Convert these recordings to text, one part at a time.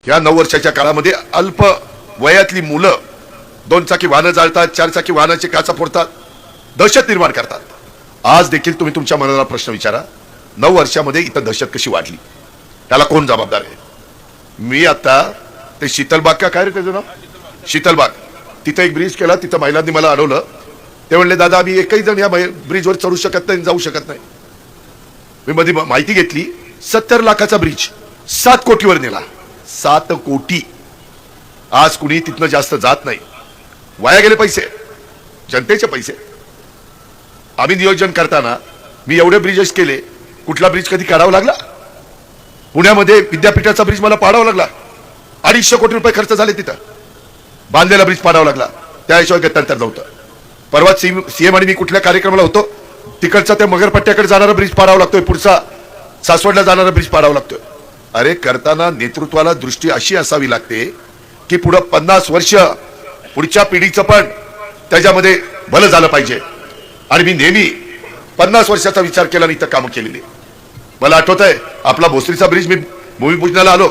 या 9 वर्षाच्या काळामध्ये अल्प वयातली मुलं 2 चाकी वाहनं जाळतात, 4 चाकी वाहनाचे काचा फोडतात, दहशत निर्माण करतात. आज देखील तुम्ही तुमच्या मनाला प्रश्न विचारा, 9 वर्षामध्ये इथं दहशत कशी वाढली, त्याला कोण जबाबदार आहे? मी आता ते शीतलबाग का काय रे त्याचं नाव, शीतलबाग, तिथे एक ब्रिज केला. तिथं महिलांनी मला अडवलं. ते म्हणले दादा आम्ही एकही जण या ब्रिजवर चढू शकत नाही, जाऊ शकत नाही. मी मध्ये माहिती घेतली, 70 लाखाचा ब्रिज 7 कोटीवर नेला. 7 कोटी. आज कुणी तिथनं जास्त जात नाही. वाया गेले पैसे, जनतेचे पैसे. आम्ही नियोजन करताना मी एवढे ब्रिजेस केले, कुठला ब्रिज कधी काढावा लागला? पुण्यामध्ये विद्यापीठाचा ब्रिज मला पाडावा लागला. 250 कोटी रुपये खर्च झाले तिथं. बांधलेला ब्रिज पाडावा लागला, त्याशिवाय गत्यंतर नव्हतं. परवा सीएम आणि मी कुठल्या कार्यक्रमाला होतो, तिकडचा त्या मगरपट्ट्याकडे जाणारा ब्रिज पाडावा लागतोय, पुढचा सासवडला जाणारा ब्रिज पाडावा लागतोय. अरे करताना नेतृत्वाला दृष्टी अशी असावी लागते की पुढे 50 वर्ष पुढच्या पिढीचं पण त्याच्यामध्ये भलं झालं पाहिजे. आणि मी नेहमी 50 वर्षाचा विचार केला आणि इथं कामं केलेली. मला आठवत आहे आपला भोसरीचा ब्रिज, मी भूमिपूजनाला आलो,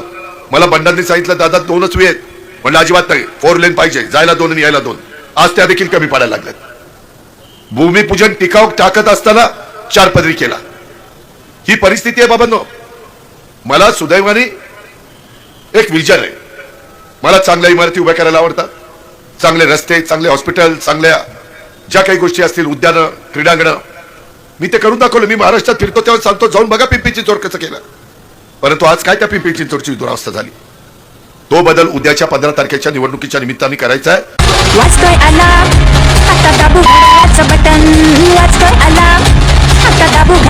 मला बंडांनी सांगितलं दादा 2च वे आहेत. म्हणलं अजिबात नाही, 4 लेन पाहिजे, जायला 2 आणि यायला 2. आज त्या देखील कमी पडायला लागल्यात. भूमिपूजन टिकाव टाकत असताना 4 पदरी केला. ही परिस्थिती आहे बाबांनो. मला सुदैवाने एक विजन आहे. मला चांगल्या इमारती उभ्या करायला आवडतात, चांगले रस्ते, चांगले हॉस्पिटल, चांगल्या ज्या काही गोष्टी असतील, उद्यानं, क्रीडांगणं, मी ते करून दाखवलं. मी महाराष्ट्रात फिरतो तेव्हा सांगतो जाऊन बघा पिंपरी चिंचवड कसं केलं. परंतु आज काय त्या पिंपरी चिंचवडची दुरावस्था झाली. तो बदल उद्याच्या 15 तारखेच्या निवडणुकीच्या निमित्ताने करायचा आहे. वाजतोय अलार्म, आता दाबू घड्याळाचं बटन. वाजतोय अलार्म, आता दाबू